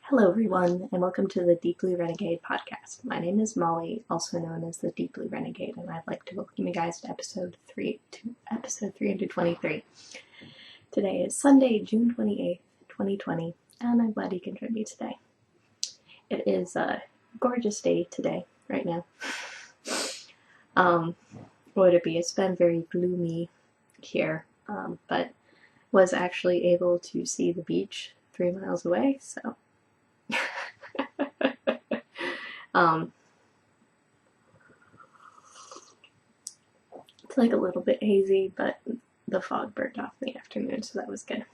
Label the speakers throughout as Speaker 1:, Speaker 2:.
Speaker 1: Hello everyone, and welcome to the Deep Blue Renegade podcast. My name is Molly, also known as the Deep Blue Renegade, and I'd like to welcome you guys to episode 323. Today is Sunday, June 28th, 2020, and I'm glad you can join me today. It is a gorgeous day today, right now. What would it be? It's been very gloomy here, but was actually able to see the beach 3 miles away, so it's like a little bit hazy, but the fog burnt off in the afternoon, so that was good.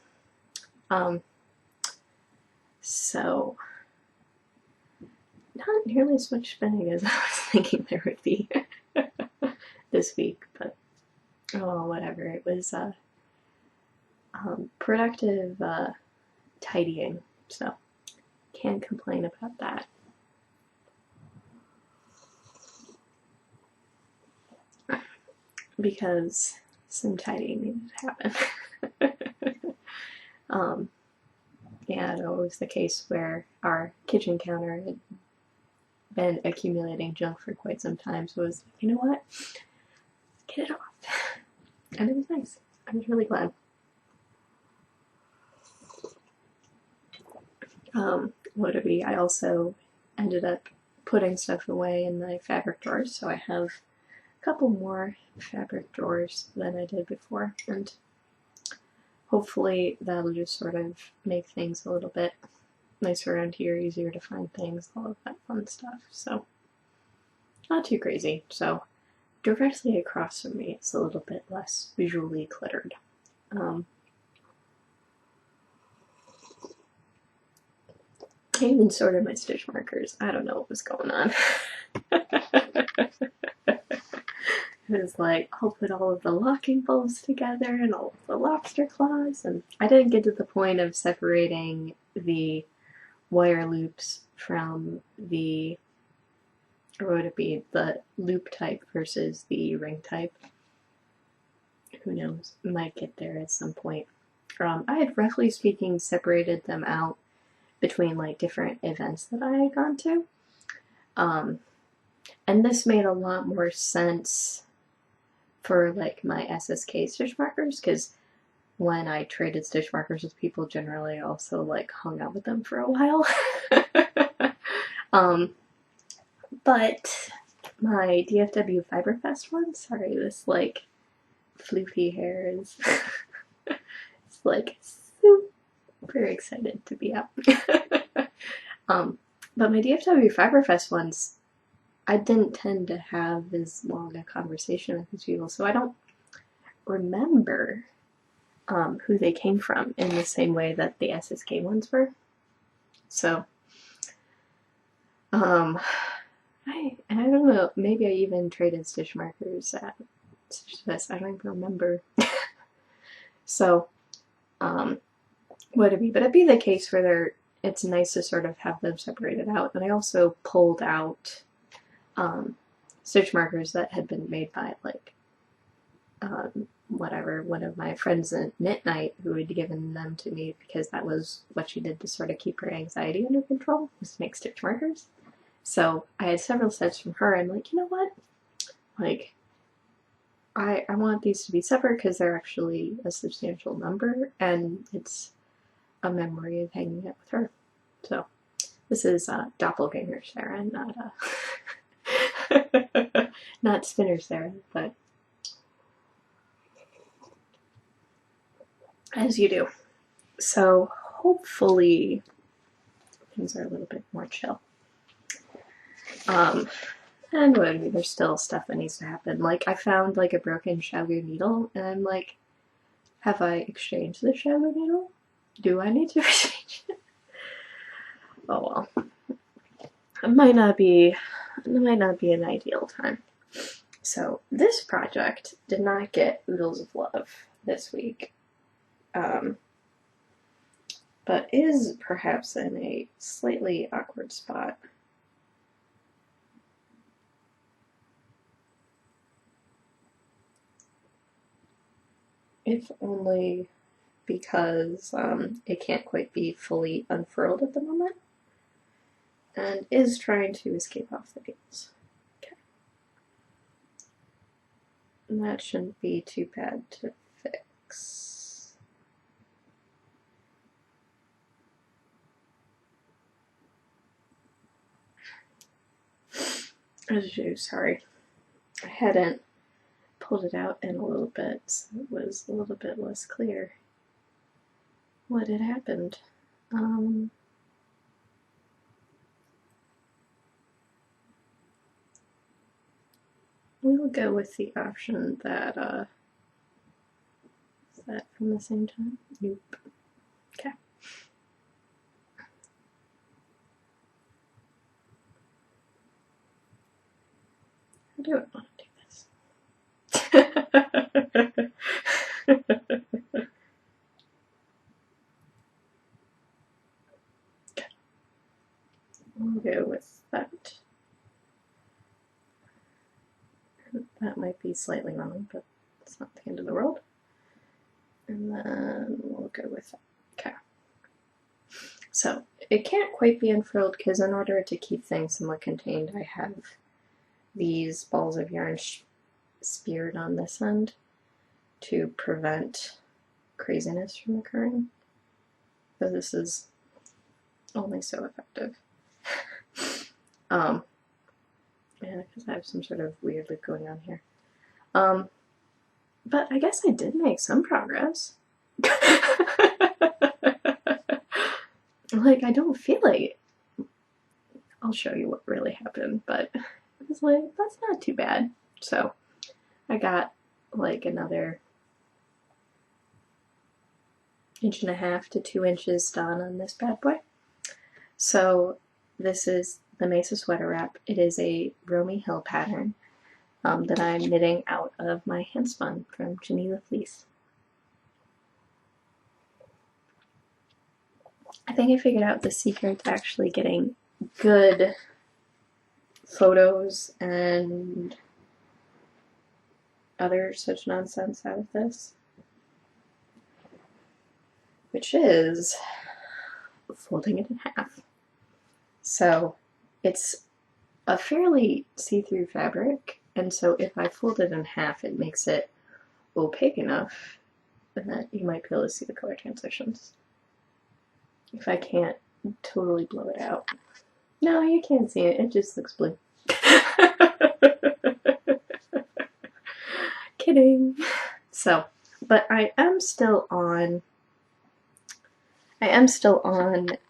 Speaker 1: So not nearly as much spending as I was thinking there would be this week, but oh, whatever. It was productive tidying, so can't complain about that. Because some tidying needed to happen. Yeah, it was the case where our kitchen counter had been accumulating junk for quite some time, so I was like, you know what? Get it off. And it was nice. I was really glad. What would it be? I also ended up putting stuff away in my fabric drawers, so I have a couple more fabric drawers than I did before, and hopefully that'll just sort of make things a little bit nicer around here, easier to find things, all of that fun stuff. So not too crazy. So directly across from me, it's a little bit less visually cluttered. I even sorted my stitch markers. I don't know what was going on. It was like, I'll put all of the locking bulbs together and all of the lobster claws, and I didn't get to the point of separating the wire loops from the, or would it be the loop type versus the ring type? Who knows? Might get there at some point. I had, roughly speaking, separated them out between like different events that I had gone to. And this made a lot more sense for like my SSK stitch markers, because when I traded stitch markers with people, generally I also like hung out with them for a while. But my DFW Fiberfest one, sorry, this like floofy hair is it's like super excited to be out. But my DFW Fiberfest ones, I didn't tend to have as long a conversation with these people, so I don't remember who they came from in the same way that the SSK ones were. So, I don't know, maybe I even traded stitch markers at Stitch Fest, I don't even remember. So, would it be? But it'd be the case where it's nice to sort of have them separated out. And I also pulled out stitch markers that had been made by like one of my friends at Knit Night, who had given them to me because that was what she did to sort of keep her anxiety under control, was to make stitch markers. So I had several sets from her, and like, you know what? Like, I want these to be separate because they're actually a substantial number, and it's a memory of hanging out with her. So this is Doppelganger Sarah, not Spinner Sarah, but as you do. So hopefully things are a little bit more chill. And there's still stuff that needs to happen. Like, I found like a broken Xiaogu needle, and I'm like, have I exchanged the Xiaogu needle? Do I need to exchange it? Oh well. It might not be an ideal time. So this project did not get oodles of love this week, but is perhaps in a slightly awkward spot. If only because it can't quite be fully unfurled at the moment. and is trying to escape off the needles. Okay. And that shouldn't be too bad to fix. Sorry, I hadn't pulled it out in a little bit, so it was a little bit less clear what had happened. We'll go with the option that, is that from the same time? Nope. Okay. How do I want to do this? Okay. We'll go with that. That might be slightly wrong, but it's not the end of the world. And then we'll go with that. Okay. So it can't quite be unfurled because in order to keep things somewhat contained, I have these balls of yarn speared on this end to prevent craziness from occurring. So this is only so effective. Yeah, because I have some sort of weird loop going on here. But I guess I did make some progress. Like, I don't feel like it. I'll show you what really happened, but I was like, that's not too bad. So I got like another 1.5 to 2 inches done on this bad boy. So this is the Mesa sweater wrap. It is a Romy Hill pattern that I'm knitting out of my handspun from Geneva Fleece. I think I figured out the secret to actually getting good photos and other such nonsense out of this, which is folding it in half. So it's a fairly see-through fabric, and so if I fold it in half, it makes it opaque enough that you might be able to see the color transitions. If I can't totally blow it out. No, you can't see it, it just looks blue. Kidding. So, but I am still on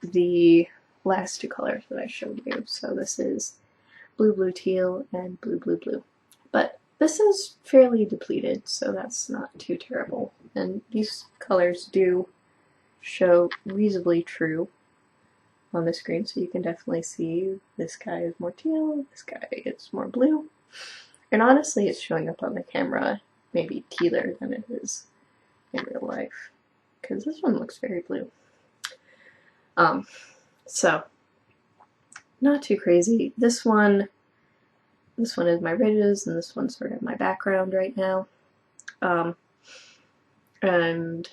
Speaker 1: the last two colors that I showed you. So this is blue, blue, teal, and blue, blue, blue. But this is fairly depleted, so that's not too terrible. And these colors do show reasonably true on the screen, so you can definitely see this guy is more teal, this guy is more blue. And honestly, it's showing up on the camera maybe tealer than it is in real life, because this one looks very blue. So not too crazy. This one is my ridges, and this one's sort of my background right now. And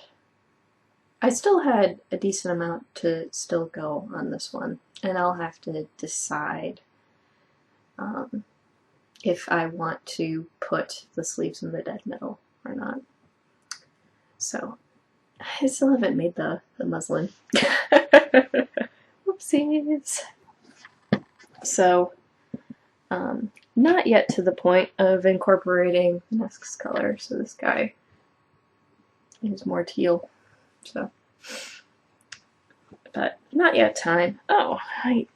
Speaker 1: I still had a decent amount to still go on this one, and I'll have to decide if I want to put the sleeves in the dead middle or not. So I still haven't made the muslin. Whoopsies. So not yet to the point of incorporating the next color. So this guy is more teal. So, but not yet time. Oh, I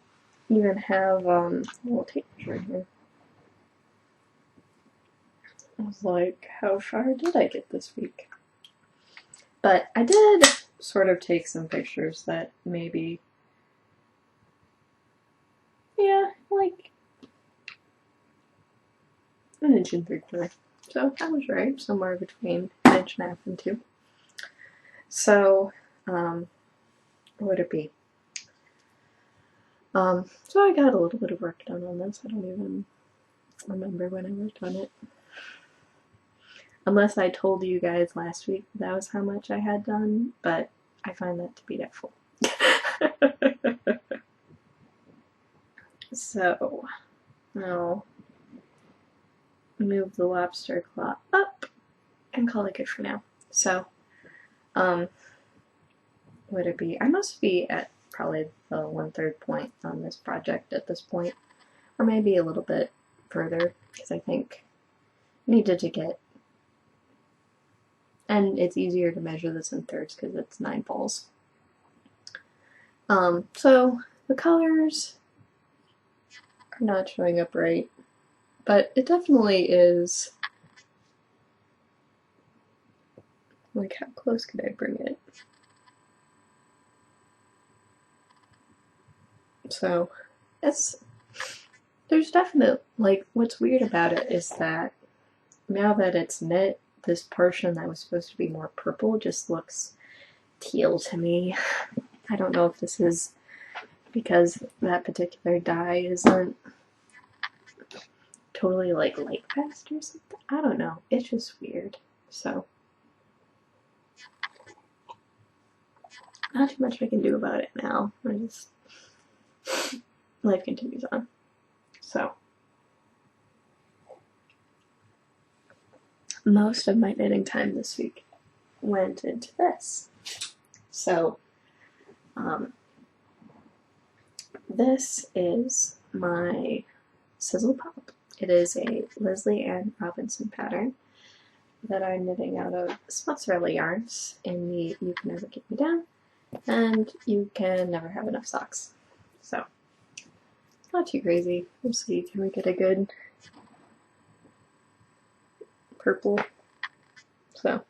Speaker 1: even have a little tape measure here. I was like, how far did I get this week? But I did sort of take some pictures that maybe, yeah, like 1.75 inches. So I was right, somewhere between 1.5 and 2. So, what would it be? So I got a little bit of work done on this. I don't even remember when I worked on it. Unless I told you guys last week that was how much I had done, but I find that to be doubtful. So I'll move the lobster claw up and call it good for now. So, would it be? I must be at probably the 1/3 point on this project at this point, or maybe a little bit further, because I think I needed to get, and it's easier to measure this in thirds because it's 9 balls. So the colors are not showing up right, but it definitely is. Like, how close could I bring it? So there's definitely, like, what's weird about it is that now that it's knit, this portion that was supposed to be more purple just looks teal to me. I don't know if this is because that particular dye isn't totally like light fast or something. I don't know. It's just weird. So not too much I can do about it now. Life continues on. So most of my knitting time this week went into this. So this is my Sizzle Pop. It is a Leslie Ann Robinson pattern that I'm knitting out of mozzarella yarns in the You Can Never Get Me Down and You Can Never Have Enough Socks. So not too crazy. We'll see. Can we get a good purple? So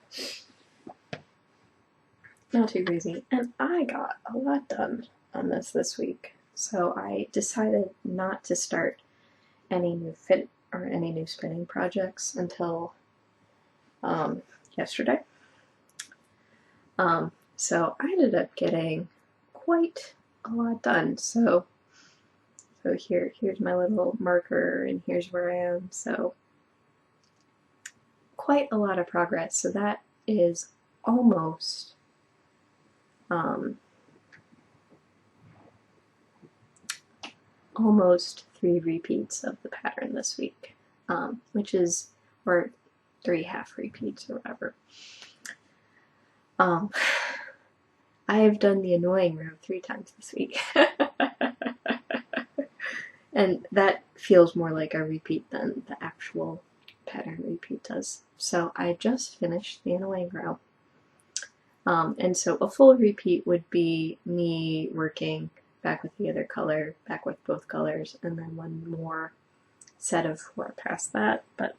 Speaker 1: not too crazy. And I got a lot done on this week. So I decided not to start any new spinning projects until yesterday. So I ended up getting quite a lot done. So here's my little marker, and here's where I am. So quite a lot of progress. So that is almost almost 3 repeats of the pattern this week, which is, or 3 half repeats or whatever. I have done the annoying row 3 times this week. And that feels more like a repeat than the actual pattern repeat does. So I just finished the annoying row. And so a full repeat would be me working back with the other color, back with both colors, and then one more set of 4 past that. But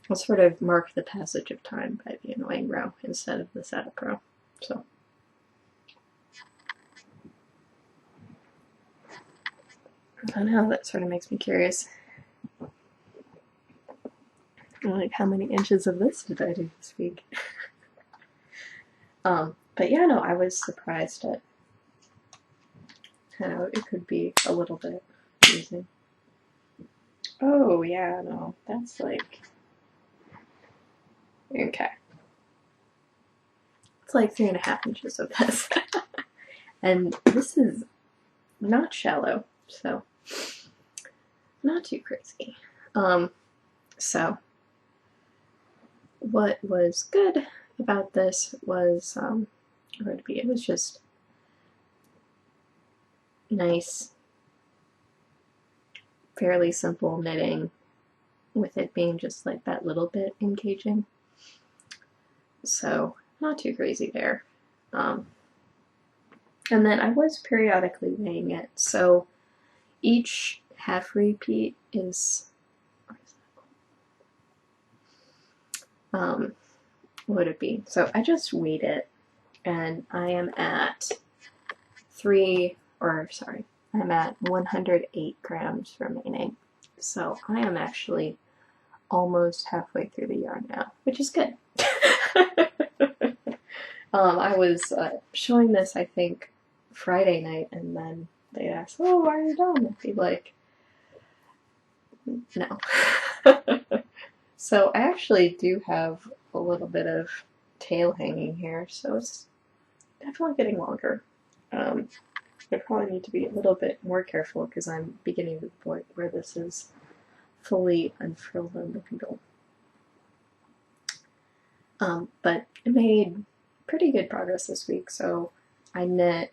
Speaker 1: I'll sort of mark the passage of time by the annoying row instead of the setup row. So I don't know, that sort of makes me curious. Like, how many inches of this did I do this week? But yeah, no, I was surprised at how it could be a little bit confusing. Oh yeah, no, that's like, okay. It's like 3.5 inches of this. And this is not shallow, so not too crazy. So what was good about this was, it was just nice, fairly simple knitting, with it being just like that little bit engaging. So not too crazy there. And then I was periodically weighing it. So each half repeat is, what would it be? So I just weighed it, and I am at 108 grams remaining. So I am actually almost halfway through the yarn now, which is good. I was showing this, I think, Friday night, and then they asked, "Oh, are you done?" I'd be like, no. So I actually do have a little bit of tail hanging here, so it's definitely getting longer. I probably need to be a little bit more careful because I'm beginning to the point where this is fully unfurled on the needle. But I made pretty good progress this week, so I knit,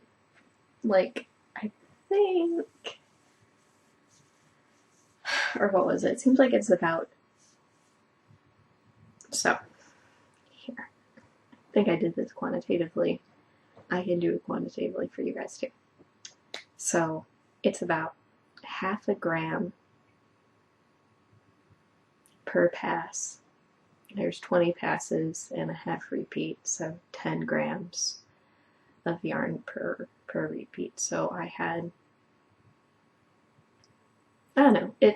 Speaker 1: like, I think, or what was it? It seems like it's about, so, here. I think I did this quantitatively. I can do it quantitatively for you guys too. So, it's about half a gram per pass. There's 20 passes and a half repeat, so 10 grams of yarn per repeat. So I had, I don't know,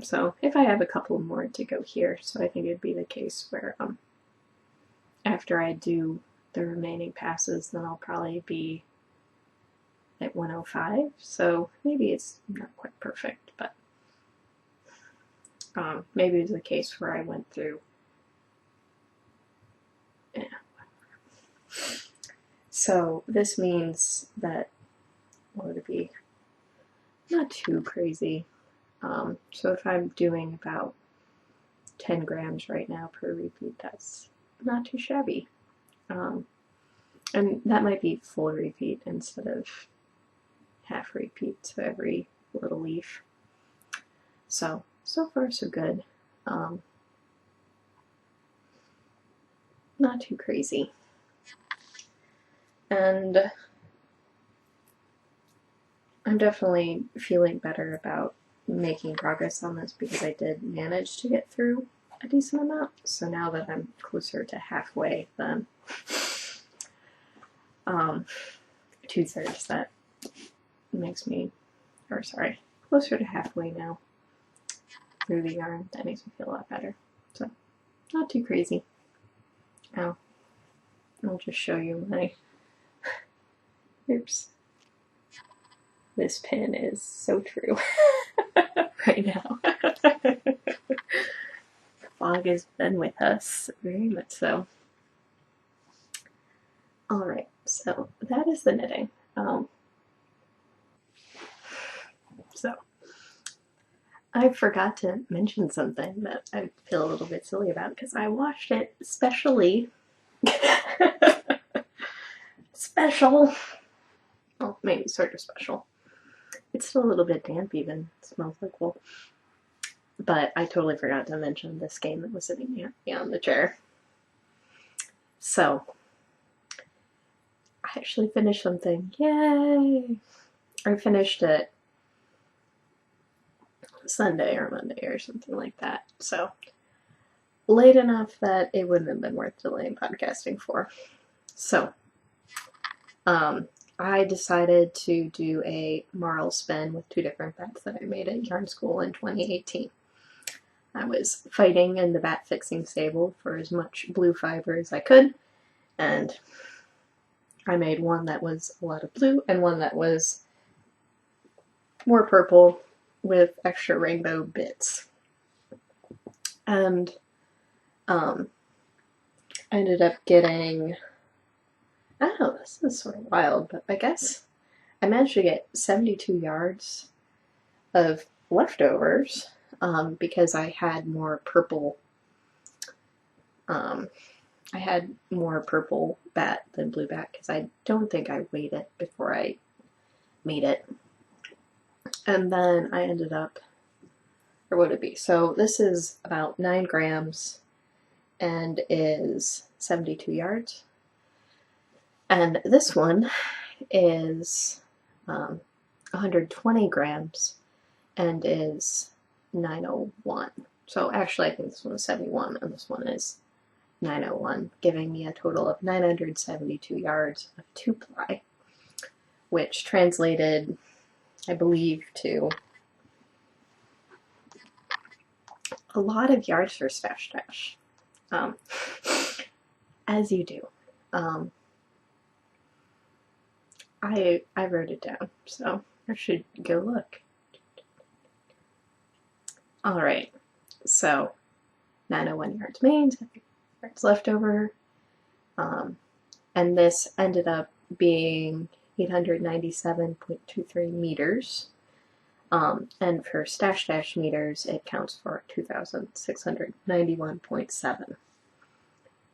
Speaker 1: so if I have a couple more to go here, so I think it'd be the case where after I do the remaining passes, then I'll probably be at 105, so maybe it's not quite perfect, but maybe it's a case where I went through, yeah. So this means that, what would it be? Not too crazy. So if I'm doing about 10 grams right now per repeat, that's not too shabby. And that might be full repeat instead of half repeat, so every little leaf. So far so good. Not too crazy. And I'm definitely feeling better about making progress on this because I did manage to get through a decent amount. So now that I'm closer to halfway, then 2/3, that makes me, or sorry, closer to halfway now through the yarn. That makes me feel a lot better. So not too crazy. Now I'll just show you my, oops. This pin is so true right now. Fog has been with us, very much so. Alright, so that is the knitting. So, I forgot to mention something that I feel a little bit silly about because I washed it specially. Special! Well, maybe sort of special. It's still a little bit damp even. It smells like wool. But I totally forgot to mention this game that was sitting near me on the chair. So, I actually finished something. Yay! I finished it Sunday or Monday or something like that. So, late enough that it wouldn't have been worth delaying podcasting for. So, I decided to do a marl spin with 2 different bats that I made at yarn school in 2018. I was fighting in the bat fixing stable for as much blue fiber as I could, and I made one that was a lot of blue and one that was more purple with extra rainbow bits. And I ended up getting, I don't know, this is sort of wild, but I guess I managed to get 72 yards of leftovers because I had more purple. I had more purple bat than blue bat because I don't think I weighed it before I made it. And then I ended up, or what would it be? So this is about 9 grams and is 72 yards. And this one is 120 grams and is 901. So actually I think this one is 71 and this one is 901, giving me a total of 972 yards of 2-ply, which translated, I believe, to a lot of yards for Stash Dash. As you do. I wrote it down, so I should go look. Alright, so 901 yards main, 70 yards left over, and this ended up being 897.23 meters. And for stash dash meters, it counts for 2,691.7,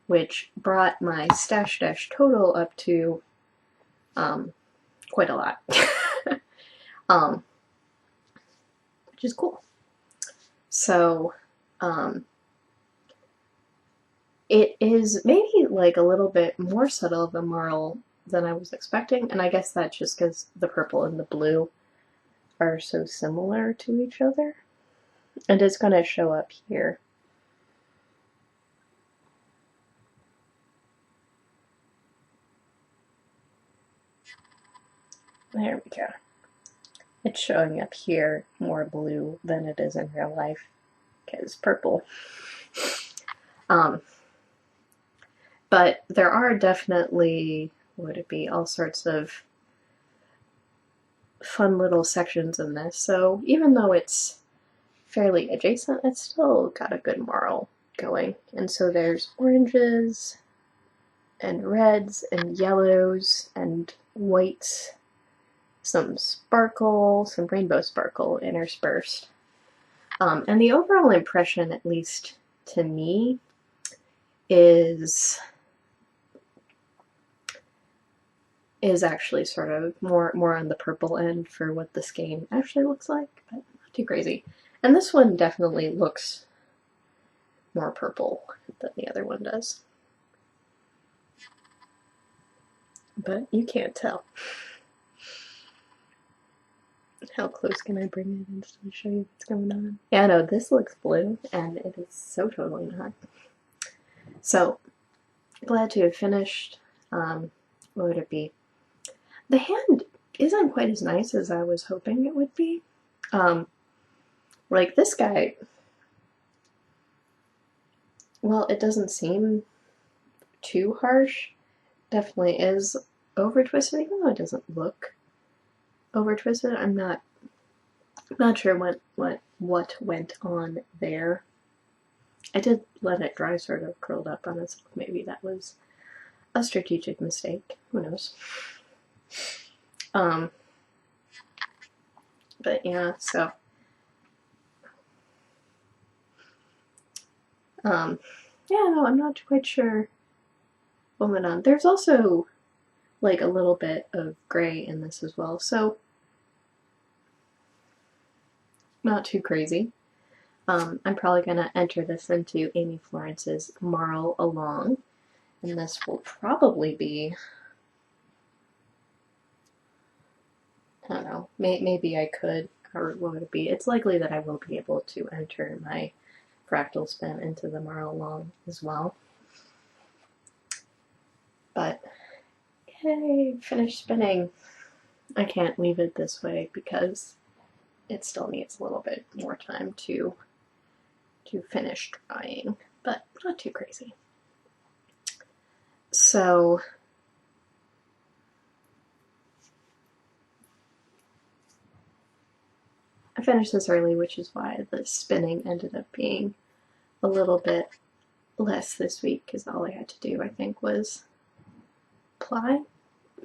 Speaker 1: which brought my stash dash total up to quite a lot, which is cool. So it is maybe like a little bit more subtle of a marl than I was expecting, and I guess that's just because the purple and the blue are so similar to each other. And it's going to show up here. There we go. It's showing up here more blue than it is in real life, because purple. But there are definitely, would it be, all sorts of fun little sections in this. So even though it's fairly adjacent, it's still got a good marl going. And so there's oranges and reds and yellows and whites, some sparkle, some rainbow sparkle interspersed. And the overall impression, at least to me, is actually sort of more on the purple end for what this game actually looks like, but not too crazy. And this one definitely looks more purple than the other one does. But you can't tell. How close can I bring it in to show you what's going on? Yeah, no, this looks blue, and it is so totally not. So, glad to have finished. What would it be? The hand isn't quite as nice as I was hoping it would be. Like this guy, well, it doesn't seem too harsh. Definitely is over twisted, even though it doesn't look over twisted. I'm not sure what went on there. I did let it dry, sort of curled up on itself. Maybe that was a strategic mistake. Who knows? But yeah, so yeah, no, I'm not quite sure what went on. There's also like a little bit of gray in this as well, so not too crazy. I'm probably going to enter this into Amy Florence's Marl Along, and this will probably be, I don't know, maybe I could, or what would it be? It's likely that I will be able to enter my fractal spin into the Marl Along as well. But, yay, finished spinning. I can't leave it this way because it still needs a little bit more time to finish drying, but not too crazy. So I finished this early, which is why the spinning ended up being a little bit less this week, because all I had to do, I think, was ply,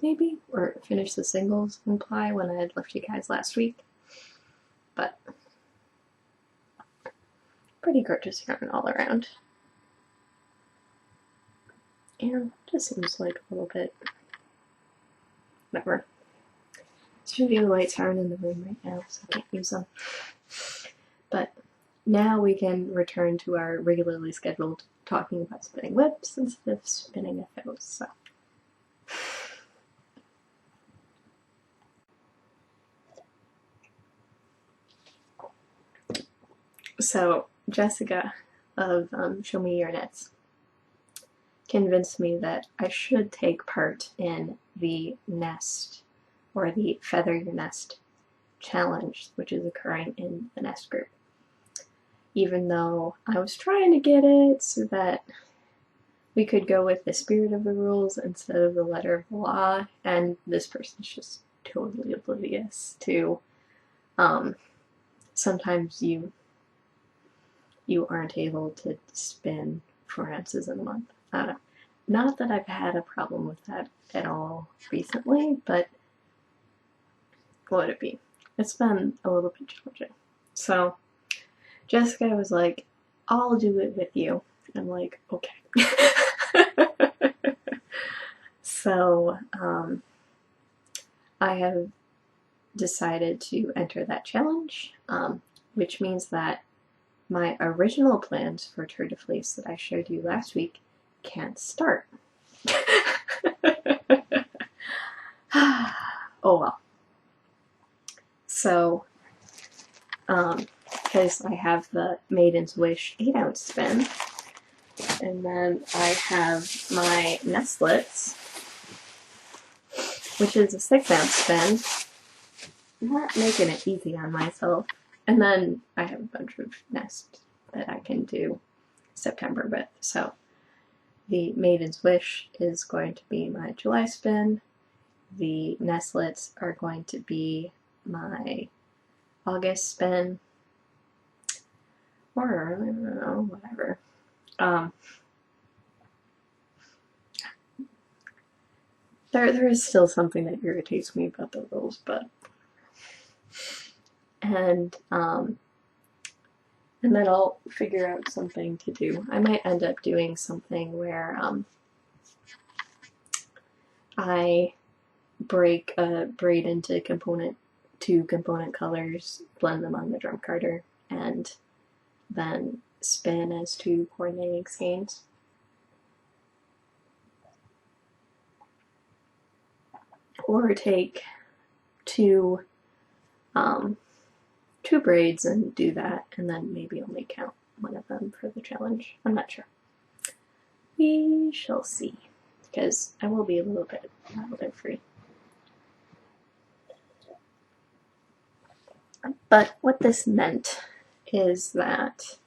Speaker 1: maybe, or finish the singles and ply when I had left you guys last week. But pretty gorgeous yarn all around. And just seems like a little bit, whatever. Studio lights aren't in the room right now, so I can't use them. But now we can return to our regularly scheduled talking about spinning whips instead of spinning FOs. So Jessica of Show Me Your Knits convinced me that I should take part in the nest, or the Feather Your Nest challenge, which is occurring in the nest group. Even though I was trying to get it so that we could go with the spirit of the rules instead of the letter of the law, and this person's just totally oblivious to sometimes you aren't able to spin 4 ounces in a month. I don't know. Not that I've had a problem with that at all recently, but what would it be? It's been a little bit challenging. So Jessica was like, I'll do it with you. I'm like, okay. So I have decided to enter that challenge, which means that my original plans for Tour de Fleece that I showed you last week can't start. Oh well. So, because I have the Maiden's Wish 8-ounce spin, and then I have my Nestlets, which is a 6-ounce spin. I'm not making it easy on myself. And then I have a bunch of nests that I can do September with. So the Maiden's Wish is going to be my July spin. The Nestlets are going to be my August spin. Or, I don't know, whatever. There is still something that irritates me about the rules, but... And then I'll figure out something to do. I might end up doing something where I break a braid into two component colors, blend them on the drum carder, and then spin as 2 coordinating skeins. Or take two braids and do that, and then maybe only count one of them for the challenge. I'm not sure. We shall see, because I will be a little bit free. But what this meant is that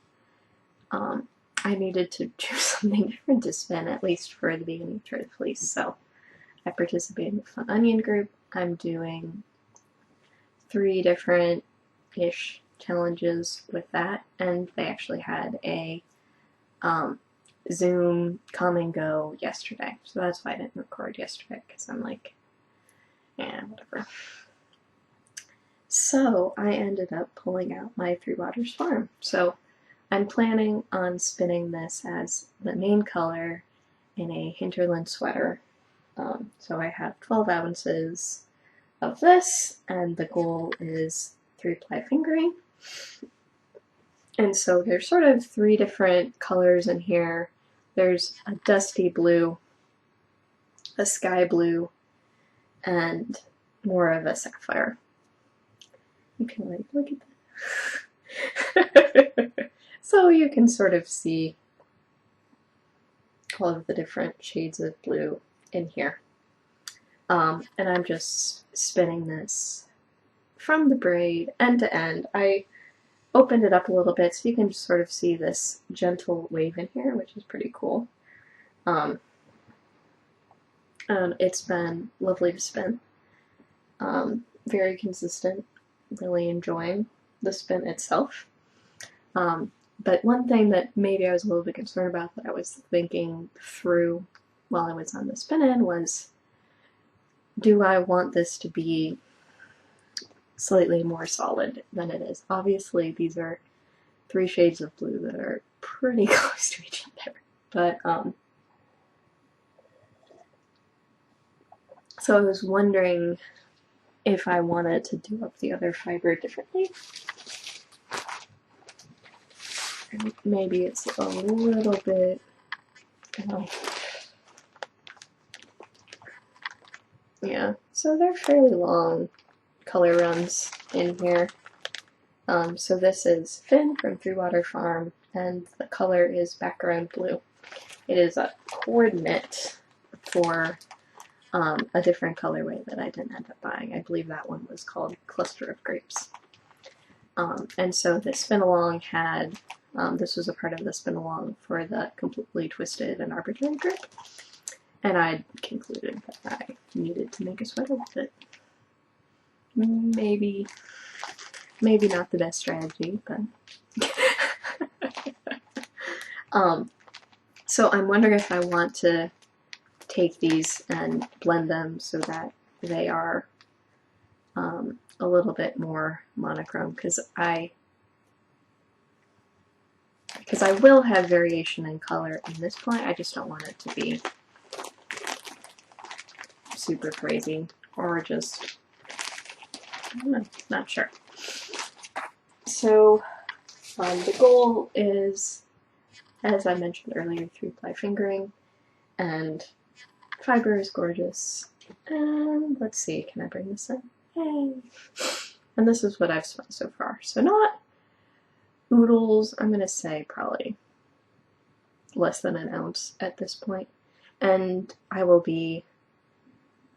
Speaker 1: I needed to choose something different to spin, at least for the beginning of Tour de Fleece. So I participated in the Fun Onion group. I'm doing 3 different-ish challenges with that, and they actually had a Zoom come and go yesterday. So that's why I didn't record yesterday, because I'm like, yeah, whatever. So I ended up pulling out my Three Waters Farm. So I'm planning on spinning this as the main color in a hinterland sweater. So I have 12 ounces of this, and the goal is 3-ply fingering. And so there's sort of 3 different colors in here. There's a dusty blue, a sky blue, and more of a sapphire. You can like look at that. So you can sort of see all of the different shades of blue in here. And I'm just spinning this from the braid end to end. I opened it up a little bit so you can just sort of see this gentle wave in here, which is pretty cool. It's been lovely to spin. Very consistent, really enjoying the spin itself. But one thing that maybe I was a little bit concerned about that I was thinking through while I was on the spin-in was, do I want this to be slightly more solid than it is? Obviously, these are 3 shades of blue that are pretty close to each other. But, so I was wondering if I wanted to do up the other fiber differently. And maybe it's a little bit, yeah, so they're fairly long color runs in here. So this is Finn from Three Water Farm, and the color is background blue. It is a coordinate for a different colorway that I didn't end up buying. I believe that one was called Cluster of Grapes. And so the spin-along had, this was a part of the spin-along for the Completely Twisted and Arbitrary group, and I concluded that I needed to make a sweater with it. Maybe not the best strategy, but so I'm wondering if I want to take these and blend them so that they are a little bit more monochrome, because I will have variation in color in this point. I just don't want it to be super crazy, or just, I'm not sure. So the goal is, as I mentioned earlier, 3-ply fingering, and fiber is gorgeous. And let's see, can I bring this in? Yay! And this is what I've spun so far. So not oodles, I'm gonna say probably less than an ounce at this point. And I will be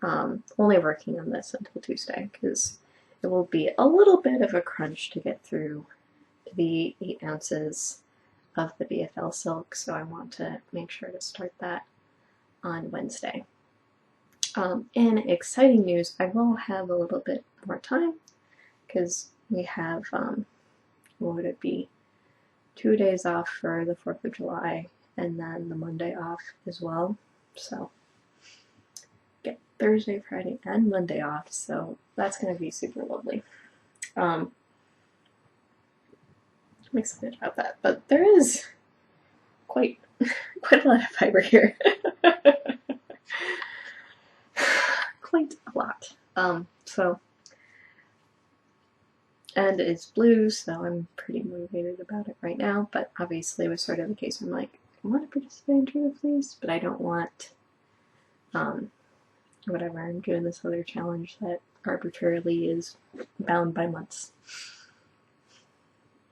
Speaker 1: only working on this until Tuesday, because it will be a little bit of a crunch to get through the 8 ounces of the BFL silk, so I want to make sure to start that on Wednesday. In exciting news, I will have a little bit more time, because we have, what would it be, 2 days off for the 4th of July, and then the Monday off as well, so get Thursday, Friday, and Monday off, so that's going to be super lovely. I'm excited about that, but there is quite a lot of fiber here. Quite a lot. So, and it's blue, so I'm pretty motivated about it right now, but obviously it was sort of the case where I'm like, I want to participate in True Fleece, but I don't want, whatever, I'm doing this other challenge that arbitrarily is bound by months.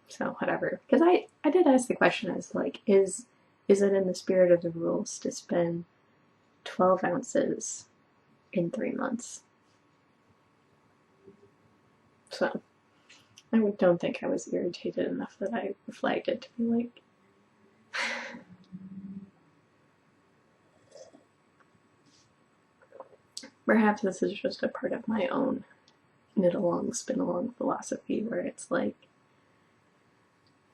Speaker 1: So whatever, because I did ask the question as like, is it in the spirit of the rules to spend 12 ounces in 3 months? So I don't think I was irritated enough that I flagged it to be like, perhaps this is just a part of my own knit along, spin along philosophy where it's like,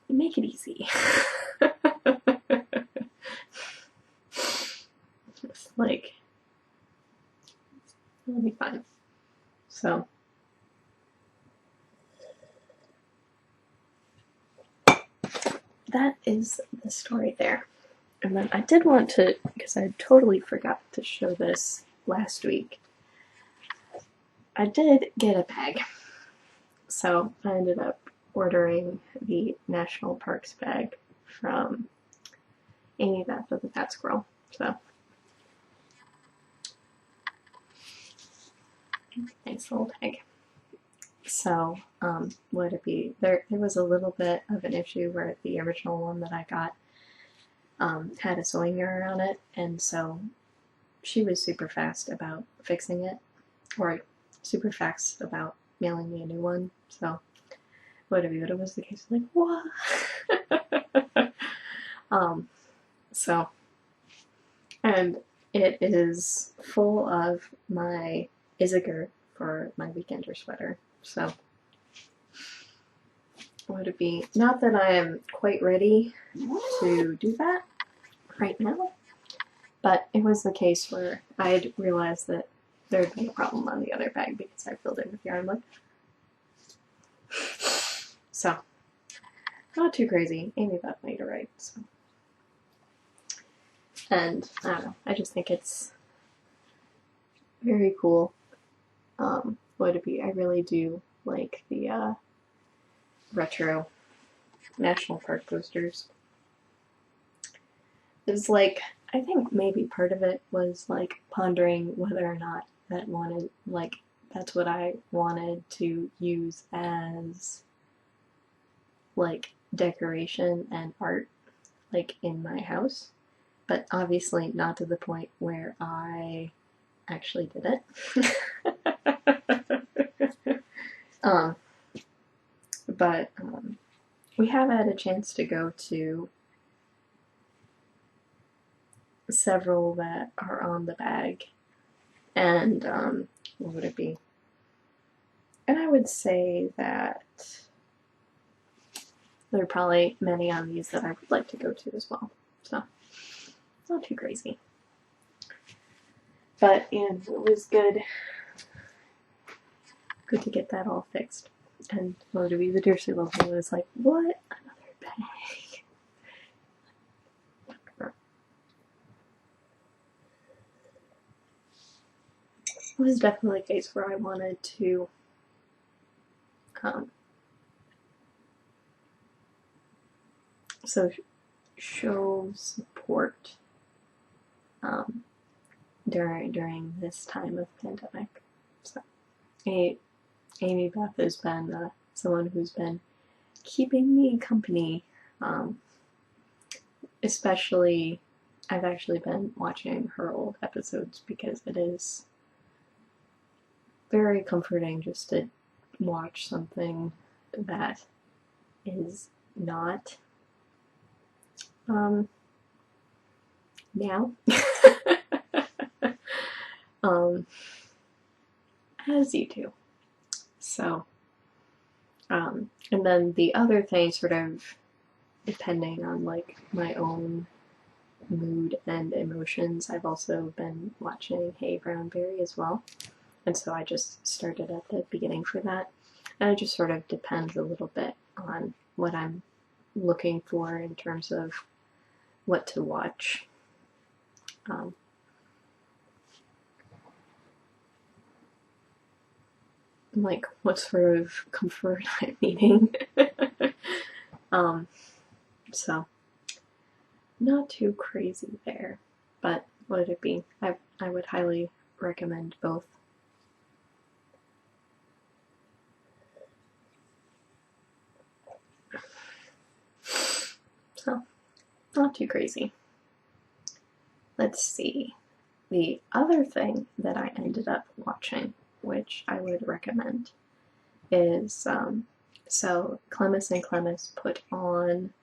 Speaker 1: make it easy. It's like, it'll be fine. So, that is the story there. And then I did want to, because I totally forgot to show this last week, I did get a bag. So I ended up ordering the National Parks bag from Amy Beth of the Fat Squirrel. So nice little bag. So would it be there was a little bit of an issue where the original one that I got had a sewing error on it, and so she was super fast about fixing it, or super fast about mailing me a new one. So whatever it was the case, like, what? So, and it is full of my Isager for my weekender sweater. So would it be, not that I am quite ready to do that right now, but it was the case where I had realized that there had been a problem on the other bag because I filled it with yarn wood. So, not too crazy. Amy Beth made it right. So. And I don't know, I just think it's very cool. Would it be? I really do like the retro National Park posters. It was like, I think maybe part of it was like pondering whether or not that's what I wanted to use as like decoration and art like in my house, but obviously not to the point where I actually did it. But we have had a chance to go to several that are on the bag, and what would it be? And I would say that there are probably many on these that I would like to go to as well. So it's not too crazy. But and it was good to get that all fixed. And well, to be the Dursley level was like, what? Another bag. It was definitely a case where I wanted to show support during this time of pandemic. So Amy Beth has been someone who's been keeping me company, especially I've actually been watching her old episodes because it is very comforting just to watch something that is not now as you do. So and then the other thing, sort of depending on like my own mood and emotions, I've also been watching Hey Brownberry as well, and so I just started at the beginning for that, and it just sort of depends a little bit on what I'm looking for in terms of what to watch. Like what sort of comfort I'm needing. So not too crazy there, but would it be? I would highly recommend both. So not too crazy. Let's see. The other thing that I ended up watching, which I would recommend, is so Clemis and Clemis put on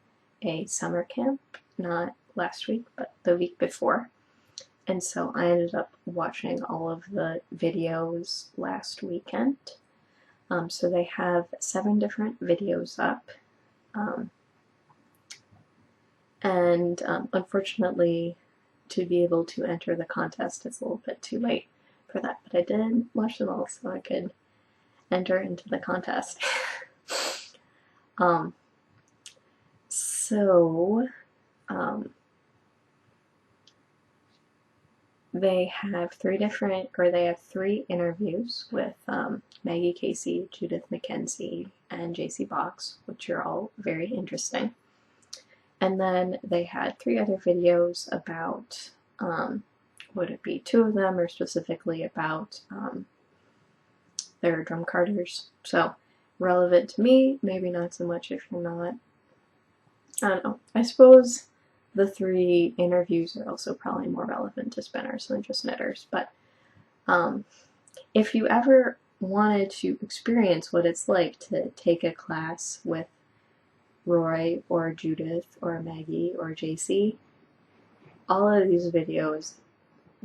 Speaker 1: a summer camp, not last week, but the week before. And so I ended up watching all of the videos last weekend. So they have 7 different videos up. And unfortunately, to be able to enter the contest, it's a little bit too late for that. But I did watch them all so I could enter into the contest. They have 3 interviews with Maggie Casey, Judith McKenzie, and JC Box, which are all very interesting. And then they had 3 other videos about, would it be 2 of them are specifically about their drum carters. So relevant to me, maybe not so much if you're not. I don't know. I suppose the 3 interviews are also probably more relevant to spinners than just knitters. But if you ever wanted to experience what it's like to take a class with Roy or Judith or Maggie or JC, all of these videos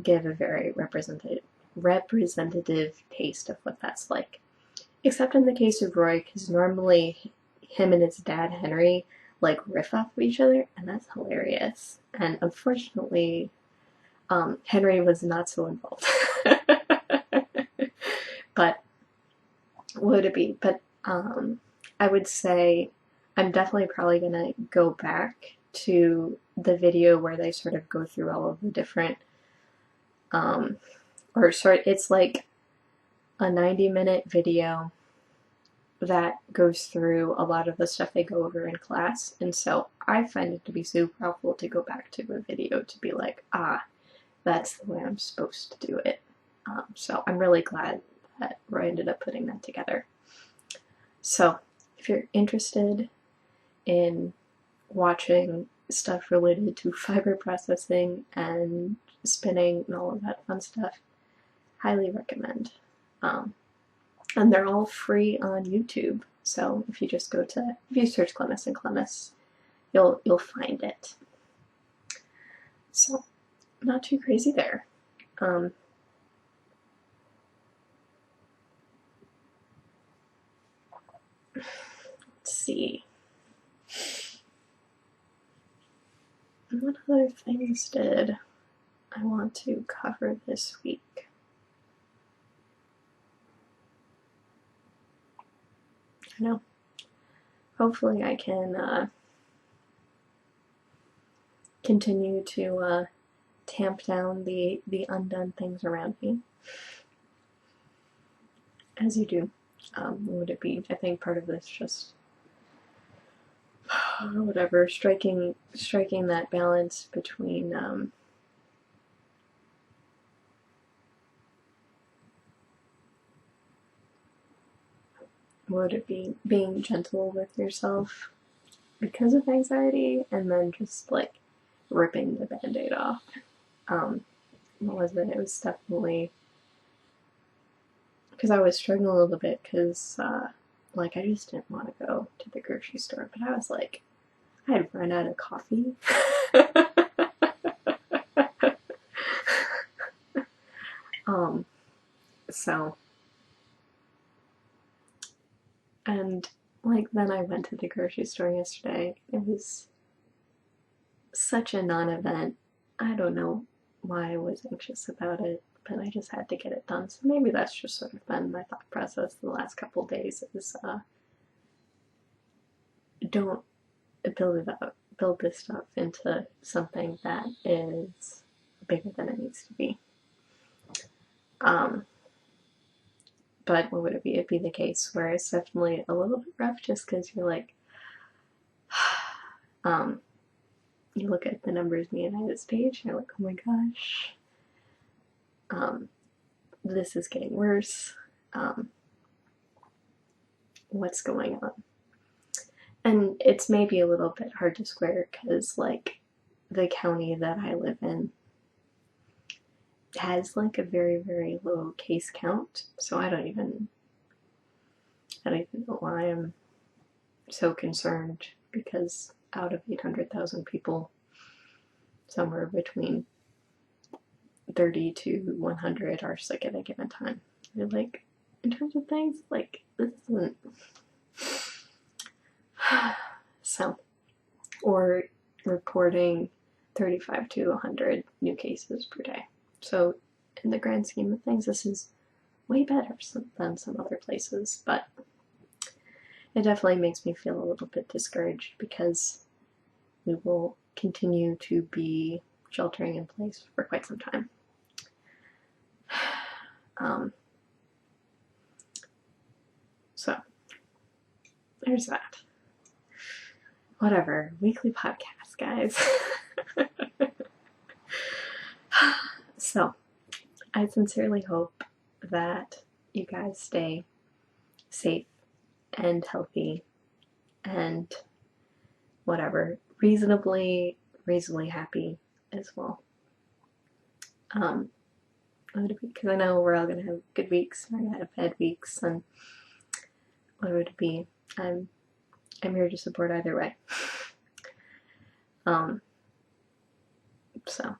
Speaker 1: give a very representative taste of what that's like. Except in the case of Roy, because normally him and his dad Henry like riff off of each other, and that's hilarious. And unfortunately, Henry was not so involved. But what would it be? But I would say I'm definitely probably gonna go back to the video where they sort of go through all of the different it's like a 90-minute video that goes through a lot of the stuff they go over in class, and so I find it to be super helpful to go back to a video to be like, that's the way I'm supposed to do it. So I'm really glad that Roy ended up putting that together. So if you're interested in watching stuff related to fiber processing and spinning and all of that fun stuff, highly recommend. And they're all free on YouTube. So if you just if you search Clemis and Clemis, you'll find it. So not too crazy there. Let's see. What other things did I want to cover this week. I know. Hopefully I can continue to tamp down the undone things around me, as you do. Would it be? I think part of this just whatever striking that balance between would it be being gentle with yourself because of anxiety, and then just like ripping the band-aid off. What was it? It was definitely because I was struggling a little bit because like I just didn't want to go to the grocery store, but I was like, I had run out of coffee. So, and like then I went to the grocery store yesterday. It was such a non-event. I don't know why I was anxious about it, but I just had to get it done. So maybe that's just sort of been my thought process the last couple of days is don't build this stuff into something that is bigger than it needs to be. But what would it be? It'd be the case where it's definitely a little bit rough just because you're like, you look at the numbers me and I this page and you're like, oh my gosh, this is getting worse. What's going on? And it's maybe a little bit hard to square because like the county that I live in has like a very, very low case count. So I don't even know why I'm so concerned, because out of 800,000 people, somewhere between 30 to 100 are sick at a given time. You're like, in terms of things, like, this isn't. So, or reporting 35 to 100 new cases per day. So, in the grand scheme of things, this is way better than some other places, but it definitely makes me feel a little bit discouraged because we will continue to be sheltering in place for quite some time. So, there's that. Whatever, weekly podcast, guys. So, I sincerely hope that you guys stay safe and healthy and whatever, reasonably happy as well. Because I know we're all gonna have good weeks, we're gonna have bad weeks, and what would it be? I'm here to support either way. So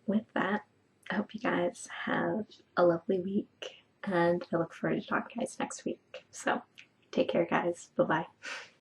Speaker 1: with that, I hope you guys have a lovely week, and I look forward to talking to you guys next week. So take care, guys. Bye-bye.